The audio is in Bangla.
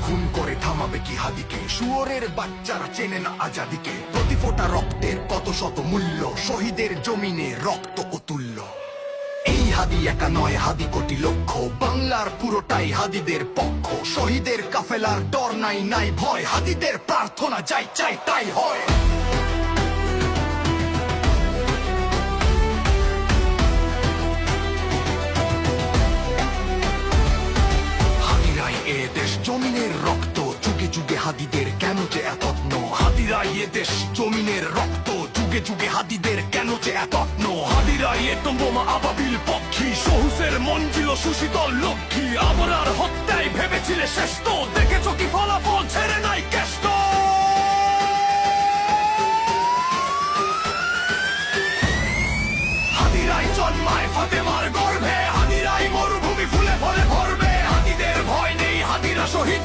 খুন করে থামাবে কি হাদিকে? শুয়োরের বাচ্চারা চেনে না আজাদিকে। প্রতি ফোঁটা রক্তের কত শত মূল্য, শহীদের জমিনে রক্ত অতুল্য। এই হাদি একা নয়, হাদি কোটি লক্ষ, বাংলার পুরোটাই হাদিদের পক্ষ। শহীদের কাফেলার ডর নাই, নাই ভয়, হাদিদের প্রার্থনা যাই চাই তাই হয়। হাদিরাই এ দেশ জমিনের রক্ত, যুগে যুগে হাদিদের কেন যে এত যত্ন। হাদিরাই এ দেশ জমিনের রক্ত, যুগে যুগে হাদিদের কেন যে এত যত্ন। হাদিরাই এ বোমা আবাবিল পক্ষী, সহুসের মন ছিল সুশীতল লক্ষ্মী। আবরার হত্যায় ভেবেছিলে শ্রেষ্ঠ, দেখেছ কি ফলাফল, ছেড়ে নাই কেষ্ট। হাদিরাই জন্মায় ফাতেমার গর্ভে, হাদিরাই মরুভূমি ফুলে ফলে ভরবে। হাদিদের ভয় নেই, হাদিরা শহীদ।